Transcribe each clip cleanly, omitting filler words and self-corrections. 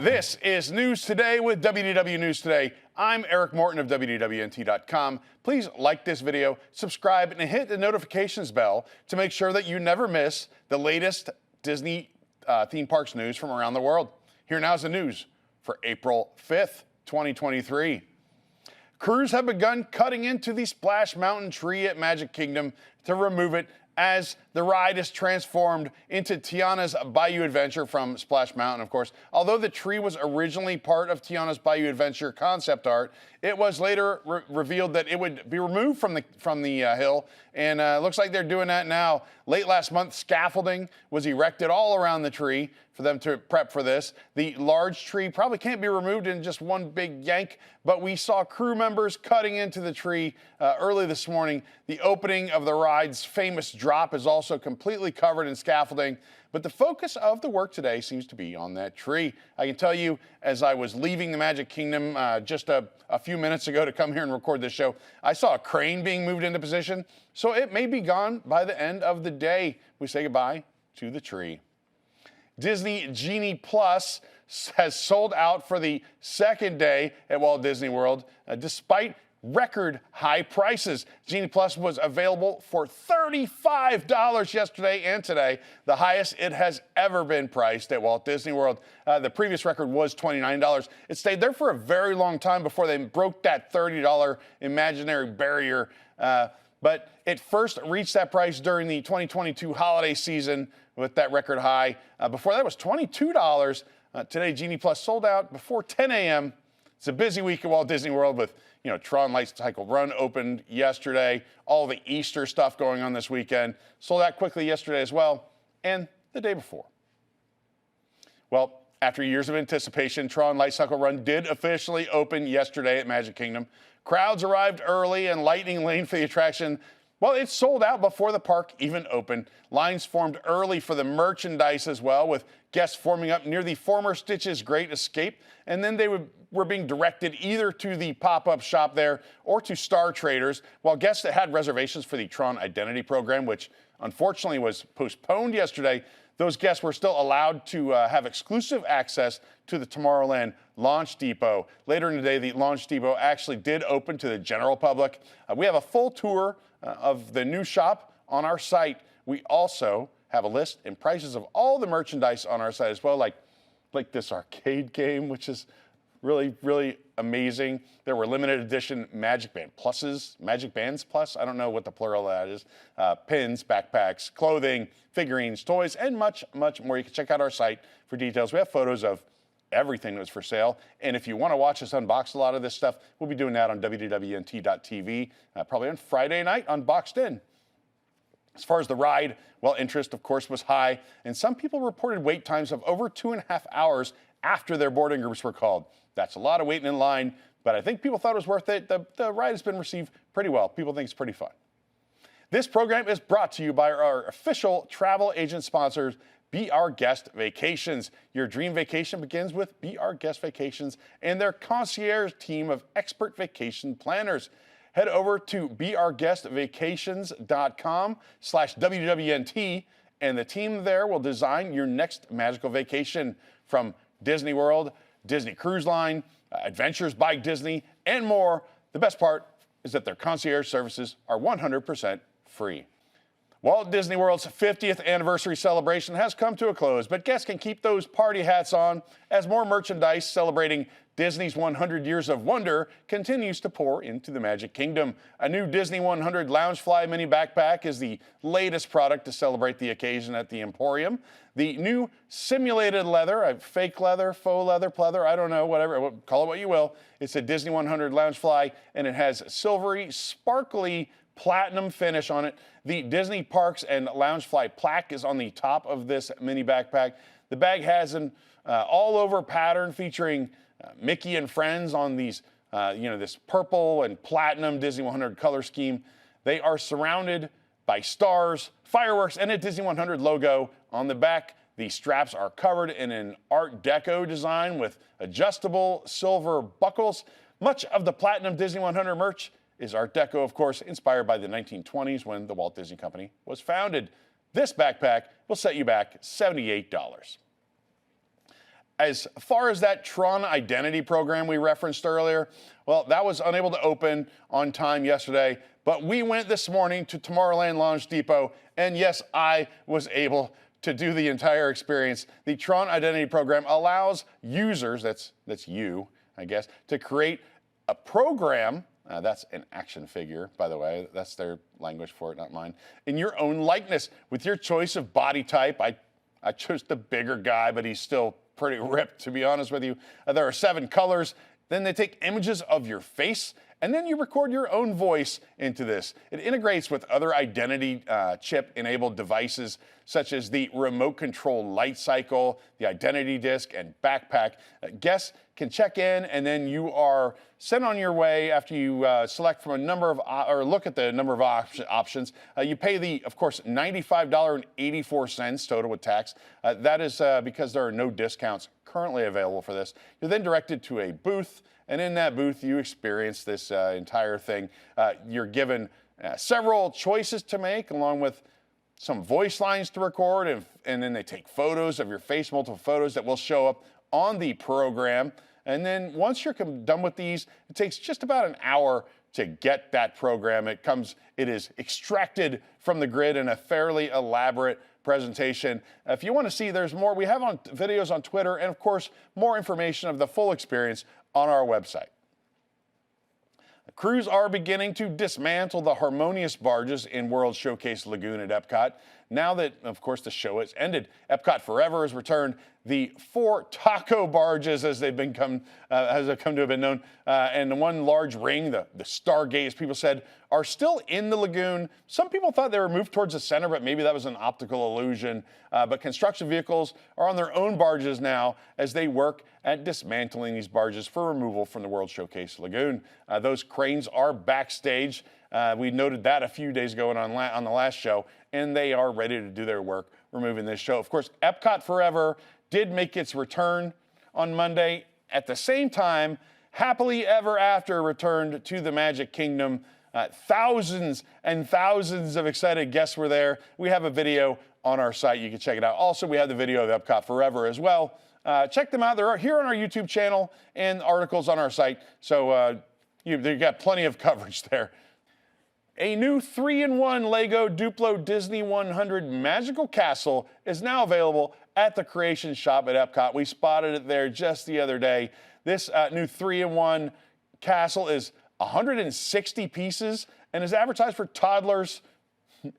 This is News Today with WDW News Today. I'm Eric Morton of WDWNT.com. Please like this video, subscribe, and hit the notifications bell to make sure that you never miss the latest Disney theme parks news from around the world. Here now is the news for April 5th, 2023. Crews have begun cutting into the Splash Mountain tree at Magic Kingdom to remove it as the ride is transformed into Tiana's Bayou Adventure from Splash Mountain, of course. Although the tree was originally part of Tiana's Bayou Adventure concept art, it was later revealed that it would be removed from the hill, and looks like they're doing that now. Late last month, scaffolding was erected all around the tree for them to prep for this. The large tree probably can't be removed in just one big yank, but we saw crew members cutting into the tree early this morning. The opening of the ride's famous drop is also completely covered in scaffolding, but the focus of the work today seems to be on that tree. I can tell you, as I was leaving the Magic Kingdom just a few minutes ago to come here and record this show, I saw a crane being moved into position, so it may be gone by the end of the day. We say goodbye to the tree. Disney Genie Plus has sold out for the second day at Walt Disney World, despite record high prices. Genie Plus was available for $35 yesterday and today, the highest it has ever been priced at Walt Disney World. The previous record was $29. It stayed there for a very long time before they broke that $30 imaginary barrier. But it first reached that price during the 2022 holiday season with that record high. Before that was $22. Today, Genie Plus sold out before 10 a.m. It's a busy week at Walt Disney World with, TRON Light Cycle Run opened yesterday, all the Easter stuff going on this weekend. Sold out quickly yesterday as well, and the day before. Well, after years of anticipation, TRON Light Cycle Run did officially open yesterday at Magic Kingdom. Crowds arrived early and lightning lane for the attraction. Well, it sold out before the park even opened. Lines formed early for the merchandise as well, with guests forming up near the former Stitch's Great Escape, and then they were being directed either to the pop-up shop there or to Star Traders, while guests that had reservations for the TRON Identity program, which unfortunately was postponed yesterday, those guests were still allowed to have exclusive access to the Tomorrowland Launch Depot. Later in the day, the Launch Depot actually did open to the general public. We have a full tour of the new shop on our site. We also have a list and prices of all the merchandise on our site as well, like this arcade game, which is really, really amazing. There were limited edition Magic Bands Plus, I don't know what the plural of that is, pins, backpacks, clothing, figurines, toys, and much, much more. You can check out our site for details. We have photos of everything that was for sale. And if you want to watch us unbox a lot of this stuff, we'll be doing that on WDWNT.tv, probably on Friday night on Boxed In. As far as the ride, well, interest, of course, was high, and some people reported wait times of over 2.5 hours after their boarding groups were called. That's a lot of waiting in line, but I think people thought it was worth it. The ride has been received pretty well. People think it's pretty fun. This program is brought to you by our official travel agent sponsors, Be Our Guest Vacations. Your dream vacation begins with Be Our Guest Vacations and their concierge team of expert vacation planners. Head over to beourguestvacations.com/WDWNT, and the team there will design your next magical vacation from Disney World, Disney Cruise Line, Adventures by Disney, and more. The best part is that their concierge services are 100% free. Walt Disney World's 50th anniversary celebration has come to a close, but guests can keep those party hats on as more merchandise celebrating Disney's 100 years of wonder continues to pour into the Magic Kingdom. A new Disney 100 Loungefly mini backpack is the latest product to celebrate the occasion at the Emporium. The new simulated leather, fake leather, faux leather, pleather, I don't know, whatever, call it what you will. It's a Disney 100 Loungefly, and it has silvery, sparkly platinum finish on it. The Disney Parks and Loungefly plaque is on the top of this mini backpack. The bag has an all-over pattern featuring Mickey and Friends on these, this purple and platinum Disney 100 color scheme. They are surrounded by stars, fireworks, and a Disney 100 logo on the back. The straps are covered in an Art Deco design with adjustable silver buckles. Much of the platinum Disney 100 merch is Art Deco, of course, inspired by the 1920s when the Walt Disney Company was founded. This backpack will set you back $78. As far as that TRON identity program we referenced earlier, well, that was unable to open on time yesterday, but we went this morning to Tomorrowland Launch Depot, and yes, I was able to do the entire experience. The TRON identity program allows users, that's you, I guess, to create a program. That's an action figure, by the way. That's their language for it, not mine. In your own likeness, with your choice of body type. I chose the bigger guy, but he's still pretty ripped, to be honest with you. There are 7 colors. Then they take images of your face, and then you record your own voice into this. It integrates with other identity chip-enabled devices, such as the remote control light cycle, the identity disc, and backpack. Guests can check in, and then you are sent on your way after you select from a number of, or look at the number of options. You pay the, of course, $95.84 total with tax. That is because there are no discounts currently available for this. You're then directed to a booth, and in that booth, you experience this entire thing. You're given several choices to make, along with some voice lines to record, and then they take photos of your face, multiple photos that will show up on the program. And then once you're done with these, it takes just about an hour to get that program. It is extracted from the grid in a fairly elaborate presentation. If you want to see, there's more. We have videos on Twitter, and of course, more information of the full experience on our website. Crews are beginning to dismantle the Harmonious barges in World Showcase Lagoon at EPCOT. Now that, of course, the show has ended, EPCOT Forever has returned the 4 taco barges, as they've come to have been known, and the one large ring, the Stargate, as people said, are still in the lagoon. Some people thought they were moved towards the center, but maybe that was an optical illusion. But construction vehicles are on their own barges now as they work at dismantling these barges for removal from the World Showcase Lagoon. Those cranes are backstage. We noted that a few days ago on the last show, and they are ready to do their work removing this show. Of course, EPCOT Forever did make its return on Monday. At the same time, Happily Ever After returned to the Magic Kingdom. Thousands and thousands of excited guests were there. We have a video on our site. You can check it out. Also, we have the video of EPCOT Forever as well. Check them out. They're here on our YouTube channel and articles on our site. So you've got plenty of coverage there. A new 3-in-1 Lego Duplo Disney 100 Magical Castle is now available at the Creation Shop at EPCOT. We spotted it there just the other day. This new 3-in-1 castle is 160 pieces and is advertised for toddlers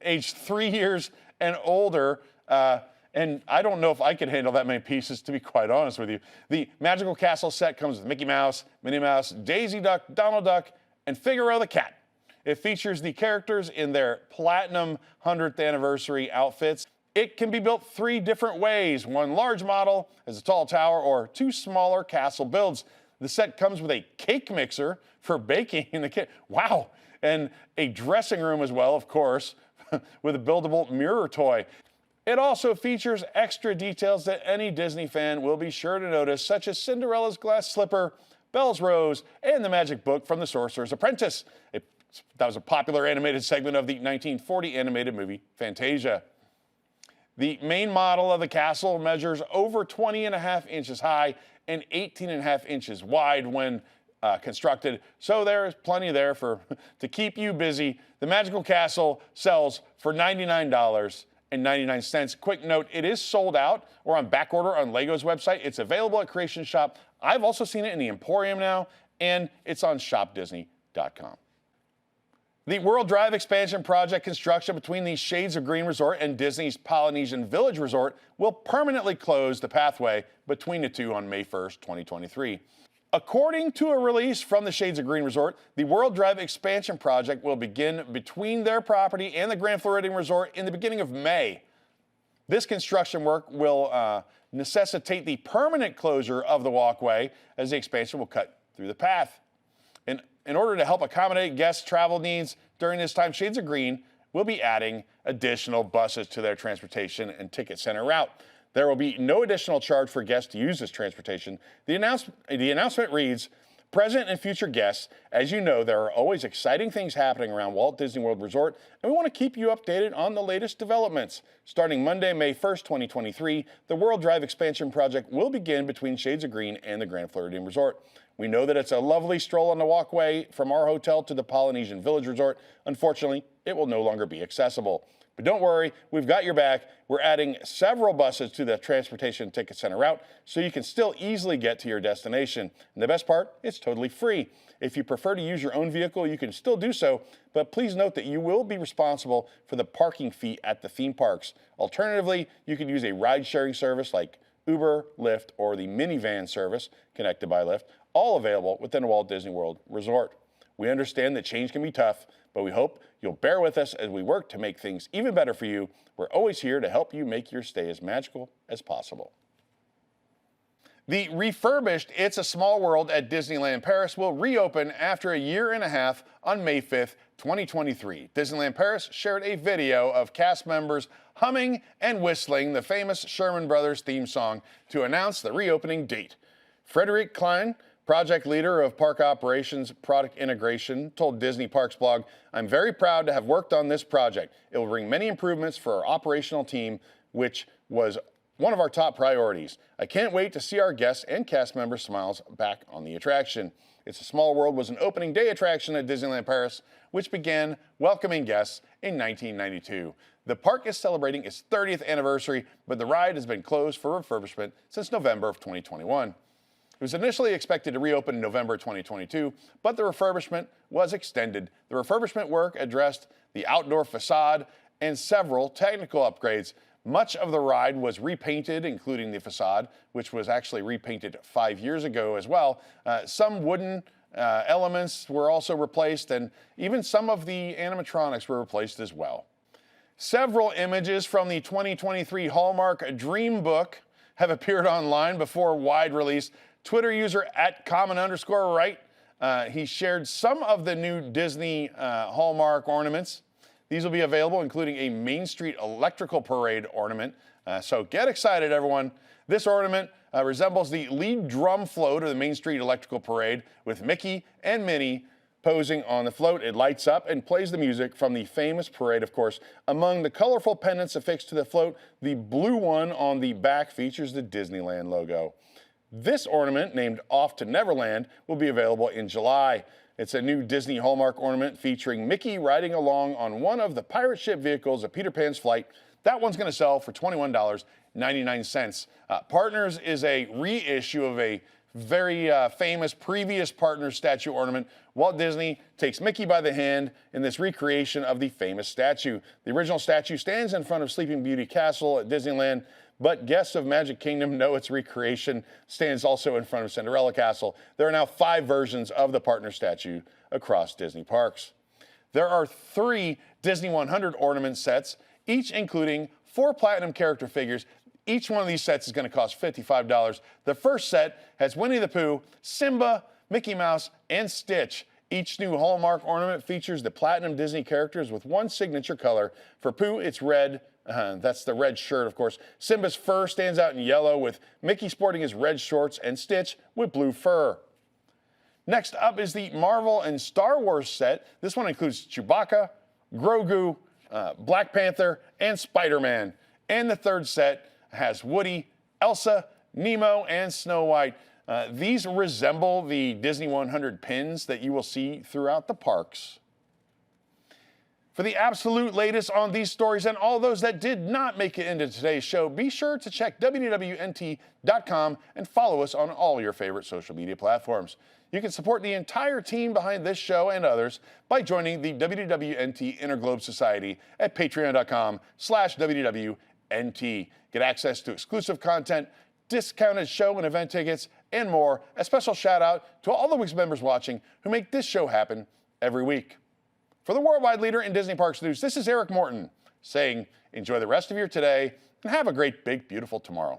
aged 3 years and older. And I don't know if I could handle that many pieces, to be quite honest with you. The Magical Castle set comes with Mickey Mouse, Minnie Mouse, Daisy Duck, Donald Duck, and Figaro the cat. It features the characters in their platinum 100th anniversary outfits. It can be built 3 different ways. 1 large model as a tall tower, or 2 smaller castle builds. The set comes with a cake mixer for baking in the kit. Wow. And a dressing room as well, of course, with a buildable mirror toy. It also features extra details that any Disney fan will be sure to notice, such as Cinderella's glass slipper, Belle's Rose, and the magic book from The Sorcerer's Apprentice. That was a popular animated segment of the 1940 animated movie Fantasia. The main model of the castle measures over 20.5 inches high and 18.5 inches wide when constructed, so there is plenty there to keep you busy. The Magical Castle sells for $99.99. Quick note, it is sold out or on back order on Lego's website. It's available at Creation Shop. I've also seen it in the Emporium now, and it's on shopdisney.com. The World Drive expansion project construction between the Shades of Green Resort and Disney's Polynesian Village Resort will permanently close the pathway between the two on May 1st, 2023. According to a release from the Shades of Green Resort, the World Drive expansion project will begin between their property and the Grand Floridian Resort in the beginning of May. This construction work will necessitate the permanent closure of the walkway, as the expansion will cut through the path. In order to help accommodate guests' travel needs during this time, Shades of Green will be adding additional buses to their transportation and ticket center route. There will be no additional charge for guests to use this transportation. The announcement reads, Present and future guests, as you know, there are always exciting things happening around Walt Disney World Resort, and we want to keep you updated on the latest developments. Starting Monday, May 1st, 2023, the World Drive expansion project will begin between Shades of Green and the Grand Floridian Resort. We know that it's a lovely stroll on the walkway from our hotel to the Polynesian Village Resort. Unfortunately, it will no longer be accessible. But don't worry, we've got your back. We're adding several buses to the Transportation Ticket Center route so you can still easily get to your destination. And the best part, it's totally free. If you prefer to use your own vehicle, you can still do so, but please note that you will be responsible for the parking fee at the theme parks. Alternatively, you can use a ride-sharing service like Uber, Lyft, or the minivan service connected by Lyft, all available within the Walt Disney World Resort. We understand that change can be tough, but we hope you'll bear with us as we work to make things even better for you. We're always here to help you make your stay as magical as possible. The refurbished It's a Small World at Disneyland Paris will reopen after a year and a half on May 5th, 2023. Disneyland Paris shared a video of cast members humming and whistling the famous Sherman Brothers theme song to announce the reopening date. Frederick Klein, project leader of Park Operations Product Integration, told Disney Parks blog, "I'm very proud to have worked on this project. It will bring many improvements for our operational team, which was one of our top priorities. I can't wait to see our guests and cast members' smiles back on the attraction." It's a Small World was an opening day attraction at Disneyland Paris, which began welcoming guests in 1992. The park is celebrating its 30th anniversary, but the ride has been closed for refurbishment since November of 2021. It was initially expected to reopen in November 2022, but the refurbishment was extended. The refurbishment work addressed the outdoor facade and several technical upgrades. Much of the ride was repainted, including the facade, which was actually repainted 5 years ago as well. Some wooden elements were also replaced, and even some of the animatronics were replaced as well. Several images from the 2023 Hallmark Dream Book have appeared online before wide release. Twitter user @common_right, he shared some of the new Disney Hallmark ornaments. These will be available, including a Main Street Electrical Parade ornament. So get excited, everyone. This ornament resembles the lead drum float of the Main Street Electrical Parade, with Mickey and Minnie posing on the float. It lights up and plays the music from the famous parade, of course. Among the colorful pendants affixed to the float, the blue one on the back features the Disneyland logo. This ornament, named Off to Neverland, will be available in July. It's a new Disney Hallmark ornament featuring Mickey riding along on one of the pirate ship vehicles of Peter Pan's flight. That one's going to sell for $21.99. Partners is a reissue of a very famous previous Partners statue ornament. Walt Disney takes Mickey by the hand in this recreation of the famous statue. The original statue stands in front of Sleeping Beauty Castle at Disneyland, but guests of Magic Kingdom know its recreation stands also in front of Cinderella Castle. There are now 5 versions of the partner statue across Disney parks. There are 3 Disney 100 ornament sets, each including 4 platinum character figures. Each one of these sets is going to cost $55. The first set has Winnie the Pooh, Simba, Mickey Mouse, and Stitch. Each new Hallmark ornament features the platinum Disney characters with one signature color. For Pooh, it's red. That's the red shirt, of course. Simba's fur stands out in yellow, with Mickey sporting his red shorts, and Stitch with blue fur. Next up is the Marvel and Star Wars set. This one includes Chewbacca, Grogu, Black Panther, and Spider-Man. And the third set has Woody, Elsa, Nemo, and Snow White. These resemble the Disney 100 pins that you will see throughout the parks. For the absolute latest on these stories and all those that did not make it into today's show, be sure to check WDWNT.com and follow us on all your favorite social media platforms. You can support the entire team behind this show and others by joining the WDWNT Interglobe Society at patreon.com/WDWNT. Get access to exclusive content, discounted show and event tickets, and more. A special shout out to all the WIGS members watching who make this show happen every week. For the worldwide leader in Disney Parks news, this is Eric Morton saying enjoy the rest of your today and have a great, big, beautiful tomorrow.